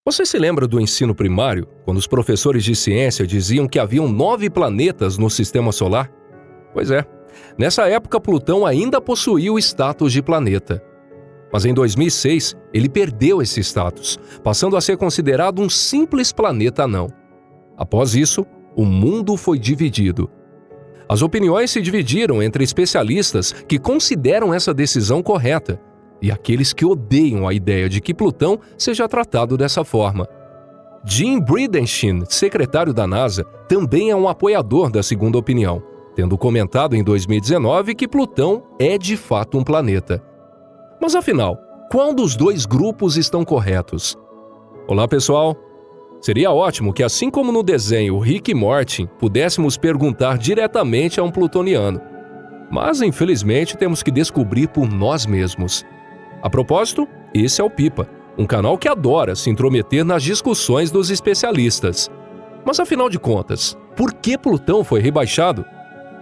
Você se lembra do ensino primário, quando os professores de ciência diziam que haviam 9 planetas no Sistema Solar? Pois é, nessa época Plutão ainda possuía o status de planeta. Mas em 2006, ele perdeu esse status, passando a ser considerado um simples planeta anão. Após isso, o mundo foi dividido. As opiniões se dividiram entre especialistas que consideram essa decisão correta e aqueles que odeiam a ideia de que Plutão seja tratado dessa forma. Jim Bridenstine, secretário da NASA, também é um apoiador da segunda opinião, tendo comentado em 2019 que Plutão é de fato um planeta. Mas afinal, qual dos dois grupos estão corretos? Olá, pessoal! Seria ótimo que, assim como no desenho Rick e Morty, pudéssemos perguntar diretamente a um plutoniano. Mas, infelizmente, temos que descobrir por nós mesmos. A propósito, esse é o Pipa, um canal que adora se intrometer nas discussões dos especialistas. Mas afinal de contas, por que Plutão foi rebaixado?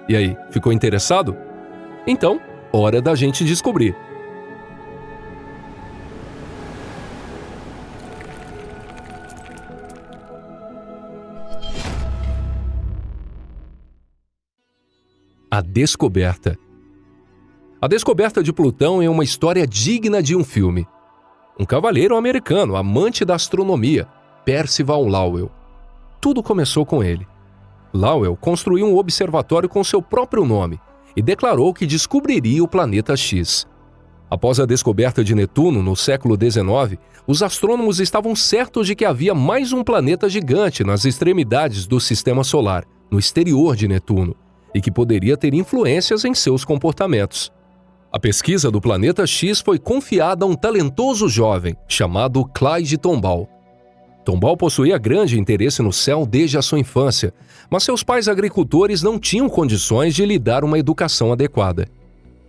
E aí, ficou interessado? Então, hora da gente descobrir. A descoberta. A descoberta de Plutão é uma história digna de um filme. Um cavalheiro americano, amante da astronomia, Percival Lowell. Tudo começou com ele. Lowell construiu um observatório com seu próprio nome e declarou que descobriria o planeta X. Após a descoberta de Netuno no século XIX, os astrônomos estavam certos de que havia mais um planeta gigante nas extremidades do Sistema Solar, no exterior de Netuno, e que poderia ter influências em seus comportamentos. A pesquisa do planeta X foi confiada a um talentoso jovem chamado Clyde Tombaugh. Tombaugh possuía grande interesse no céu desde a sua infância, mas seus pais agricultores não tinham condições de lhe dar uma educação adequada.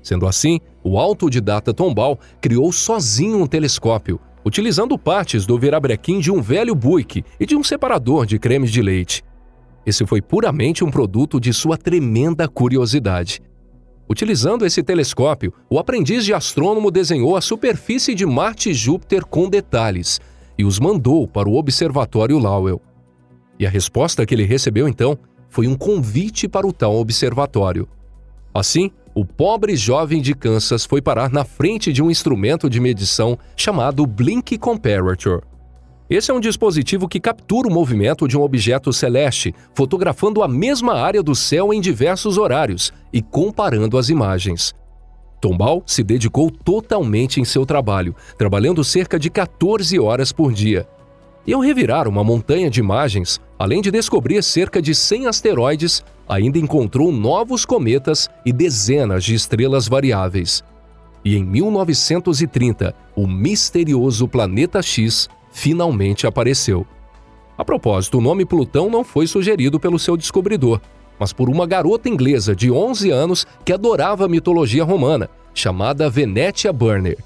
Sendo assim, o autodidata Tombaugh criou sozinho um telescópio, utilizando partes do virabrequim de um velho Buick e de um separador de cremes de leite. Esse foi puramente um produto de sua tremenda curiosidade. Utilizando esse telescópio, o aprendiz de astrônomo desenhou a superfície de Marte e Júpiter com detalhes e os mandou para o Observatório Lowell. E a resposta que ele recebeu então foi um convite para o tal observatório. Assim, o pobre jovem de Kansas foi parar na frente de um instrumento de medição chamado Blink Comparator. Esse é um dispositivo que captura o movimento de um objeto celeste, fotografando a mesma área do céu em diversos horários e comparando as imagens. Tombaugh se dedicou totalmente em seu trabalho, trabalhando cerca de 14 horas por dia. E ao revirar uma montanha de imagens, além de descobrir cerca de 100 asteroides, ainda encontrou novos cometas e dezenas de estrelas variáveis. E em 1930, o misterioso planeta X finalmente apareceu. A propósito, o nome Plutão não foi sugerido pelo seu descobridor, mas por uma garota inglesa de 11 anos que adorava a mitologia romana, chamada Venetia Burner.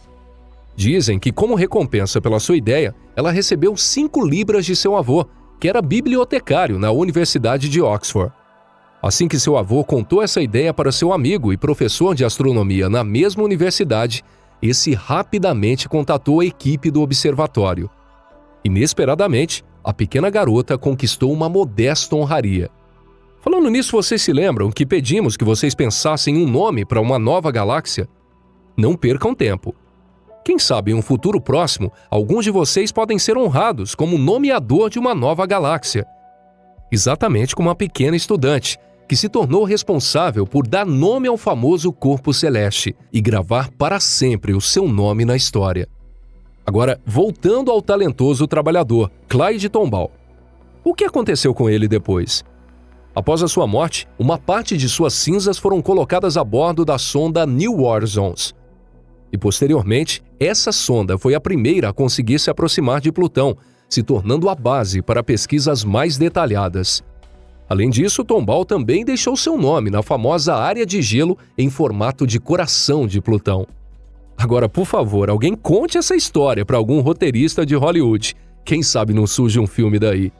Dizem que, como recompensa pela sua ideia, ela recebeu 5 libras de seu avô, que era bibliotecário na Universidade de Oxford. Assim que seu avô contou essa ideia para seu amigo e professor de astronomia na mesma universidade, esse rapidamente contatou a equipe do observatório. Inesperadamente, a pequena garota conquistou uma modesta honraria. Falando nisso, vocês se lembram que pedimos que vocês pensassem um nome para uma nova galáxia? Não percam tempo. Quem sabe em um futuro próximo, alguns de vocês podem ser honrados como nomeador de uma nova galáxia. Exatamente como uma pequena estudante, que se tornou responsável por dar nome ao famoso corpo celeste e gravar para sempre o seu nome na história. Agora, voltando ao talentoso trabalhador, Clyde Tombaugh. O que aconteceu com ele depois? Após a sua morte, uma parte de suas cinzas foram colocadas a bordo da sonda New Horizons. E posteriormente, essa sonda foi a primeira a conseguir se aproximar de Plutão, se tornando a base para pesquisas mais detalhadas. Além disso, Tombaugh também deixou seu nome na famosa área de gelo em formato de coração de Plutão. Agora, por favor, alguém conte essa história para algum roteirista de Hollywood. Quem sabe não surge um filme daí.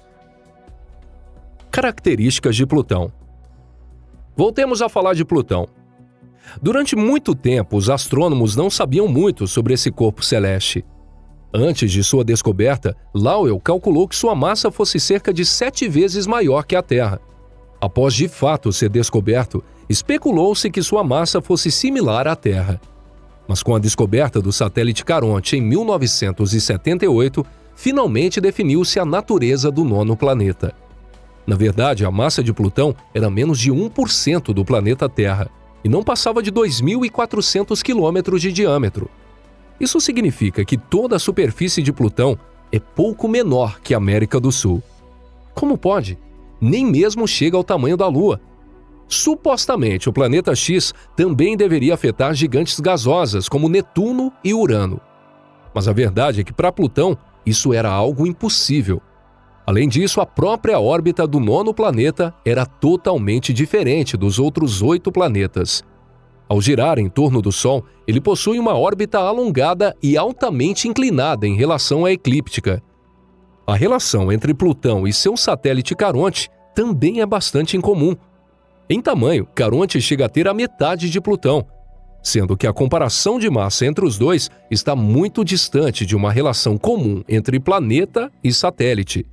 Características de Plutão. Voltemos a falar de Plutão. Durante muito tempo, os astrônomos não sabiam muito sobre esse corpo celeste. Antes de sua descoberta, Lowell calculou que sua massa fosse cerca de 7 vezes maior que a Terra. Após de fato ser descoberto, especulou-se que sua massa fosse similar à Terra. Mas com a descoberta do satélite Caronte em 1978, finalmente definiu-se a natureza do nono planeta. Na verdade, a massa de Plutão era menos de 1% do planeta Terra e não passava de 2.400 quilômetros de diâmetro. Isso significa que toda a superfície de Plutão é pouco menor que a América do Sul. Como pode? Nem mesmo chega ao tamanho da Lua. Supostamente, o planeta X também deveria afetar gigantes gasosas como Netuno e Urano. Mas a verdade é que para Plutão isso era algo impossível. Além disso, a própria órbita do nono planeta era totalmente diferente dos outros 8 planetas. Ao girar em torno do Sol, ele possui uma órbita alongada e altamente inclinada em relação à eclíptica. A relação entre Plutão e seu satélite Caronte também é bastante incomum. Em tamanho, Caronte chega a ter a metade de Plutão, sendo que a comparação de massa entre os dois está muito distante de uma relação comum entre planeta e satélite.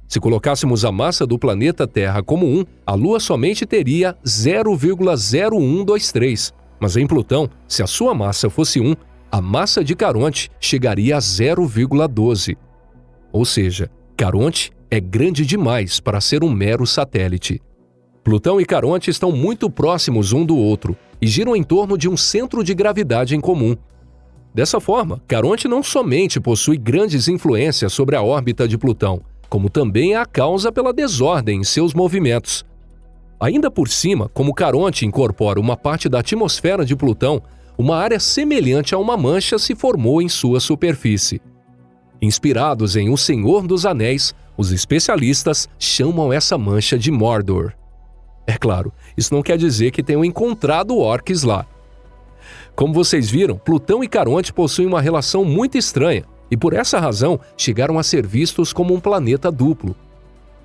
Se colocássemos a massa do planeta Terra como 1, a Lua somente teria 0,0123, mas em Plutão, se a sua massa fosse 1, a massa de Caronte chegaria a 0,12. Ou seja, Caronte é grande demais para ser um mero satélite. Plutão e Caronte estão muito próximos um do outro e giram em torno de um centro de gravidade em comum. Dessa forma, Caronte não somente possui grandes influências sobre a órbita de Plutão, como também é a causa pela desordem em seus movimentos. Ainda por cima, como Caronte incorpora uma parte da atmosfera de Plutão, uma área semelhante a uma mancha se formou em sua superfície. Inspirados em O Senhor dos Anéis, os especialistas chamam essa mancha de Mordor. É claro, isso não quer dizer que tenham encontrado orques lá. Como vocês viram, Plutão e Caronte possuem uma relação muito estranha e por essa razão chegaram a ser vistos como um planeta duplo.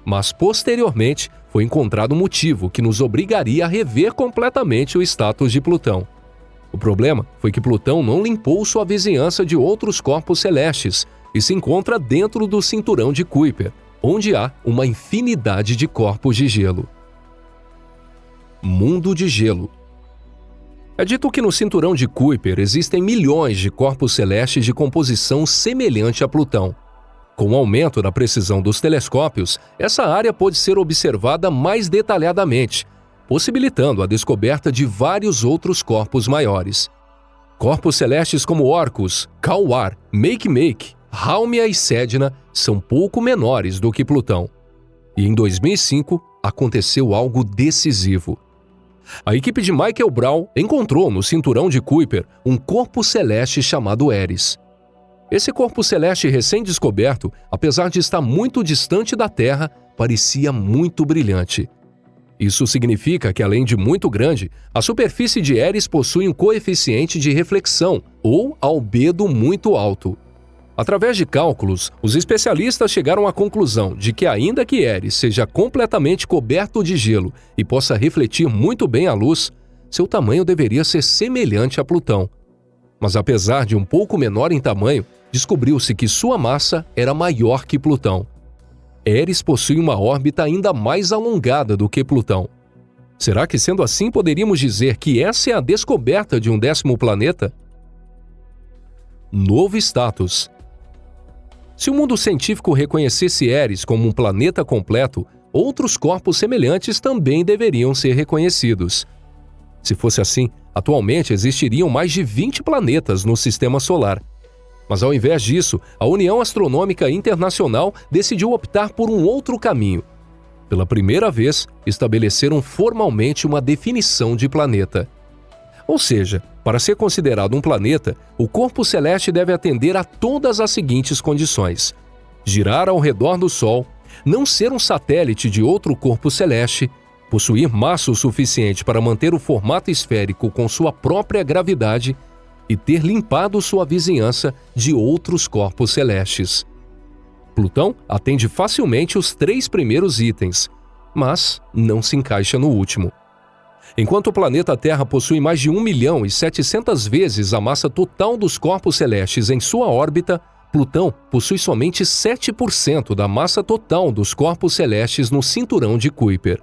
Mas posteriormente foi encontrado um motivo que nos obrigaria a rever completamente o status de Plutão. O problema foi que Plutão não limpou sua vizinhança de outros corpos celestes e se encontra dentro do cinturão de Kuiper, onde há uma infinidade de corpos de gelo. Mundo de gelo. É dito que no cinturão de Kuiper existem milhões de corpos celestes de composição semelhante a Plutão. Com o aumento da precisão dos telescópios, essa área pode ser observada mais detalhadamente, possibilitando a descoberta de vários outros corpos maiores. Corpos celestes como Orcus, Calwar, Makemake, Haumea e Sedna são pouco menores do que Plutão. E em 2005, aconteceu algo decisivo. A equipe de Michael Brown encontrou no cinturão de Kuiper um corpo celeste chamado Eris. Esse corpo celeste recém-descoberto, apesar de estar muito distante da Terra, parecia muito brilhante. Isso significa que, além de muito grande, a superfície de Eris possui um coeficiente de reflexão, ou albedo muito alto. Através de cálculos, os especialistas chegaram à conclusão de que, ainda que Eris seja completamente coberto de gelo e possa refletir muito bem a luz, seu tamanho deveria ser semelhante a Plutão. Mas apesar de um pouco menor em tamanho, descobriu-se que sua massa era maior que Plutão. Eris possui uma órbita ainda mais alongada do que Plutão. Será que, sendo assim, poderíamos dizer que essa é a descoberta de um 10º planeta? Novo status. Se o mundo científico reconhecesse Eris como um planeta completo, outros corpos semelhantes também deveriam ser reconhecidos. Se fosse assim, atualmente existiriam mais de 20 planetas no Sistema Solar. Mas ao invés disso, a União Astronômica Internacional decidiu optar por um outro caminho. Pela primeira vez, estabeleceram formalmente uma definição de planeta. Ou seja, para ser considerado um planeta, o corpo celeste deve atender a todas as seguintes condições: girar ao redor do Sol, não ser um satélite de outro corpo celeste, possuir massa o suficiente para manter o formato esférico com sua própria gravidade e ter limpado sua vizinhança de outros corpos celestes. Plutão atende facilmente os 3 primeiros itens, mas não se encaixa no último. Enquanto o planeta Terra possui mais de 1.700.000 vezes a massa total dos corpos celestes em sua órbita, Plutão possui somente 7% da massa total dos corpos celestes no cinturão de Kuiper.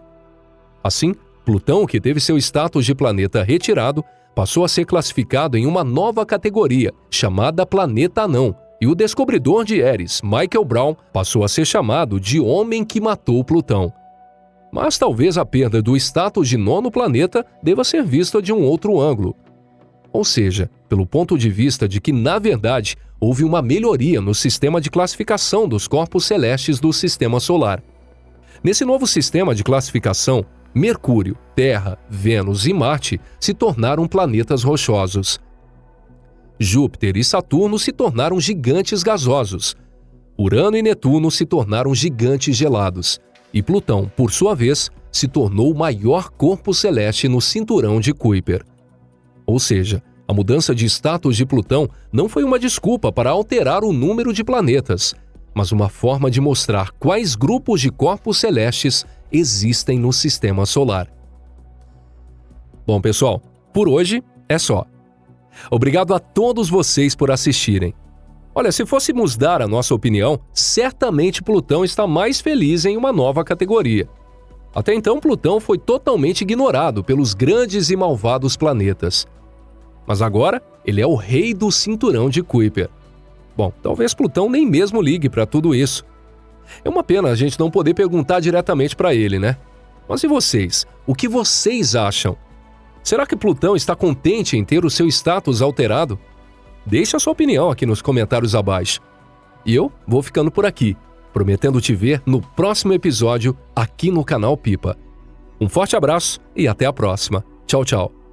Assim, Plutão, que teve seu status de planeta retirado, passou a ser classificado em uma nova categoria, chamada planeta anão, e o descobridor de Eris, Michael Brown, passou a ser chamado de homem que matou Plutão. Mas talvez a perda do status de nono planeta deva ser vista de um outro ângulo. Ou seja, pelo ponto de vista de que, na verdade, houve uma melhoria no sistema de classificação dos corpos celestes do Sistema Solar. Nesse novo sistema de classificação, Mercúrio, Terra, Vênus e Marte se tornaram planetas rochosos. Júpiter e Saturno se tornaram gigantes gasosos. Urano e Netuno se tornaram gigantes gelados. E Plutão, por sua vez, se tornou o maior corpo celeste no cinturão de Kuiper. Ou seja, a mudança de status de Plutão não foi uma desculpa para alterar o número de planetas, mas uma forma de mostrar quais grupos de corpos celestes existem no Sistema Solar. Bom, pessoal, por hoje é só. Obrigado a todos vocês por assistirem. Olha, se fôssemos dar a nossa opinião, certamente Plutão está mais feliz em uma nova categoria. Até então, Plutão foi totalmente ignorado pelos grandes e malvados planetas. Mas agora, ele é o rei do cinturão de Kuiper. Bom, talvez Plutão nem mesmo ligue para tudo isso. É uma pena a gente não poder perguntar diretamente para ele, né? Mas e vocês? O que vocês acham? Será que Plutão está contente em ter o seu status alterado? Deixe a sua opinião aqui nos comentários abaixo. E eu vou ficando por aqui, prometendo te ver no próximo episódio aqui no canal Pipa. Um forte abraço e até a próxima. Tchau, tchau.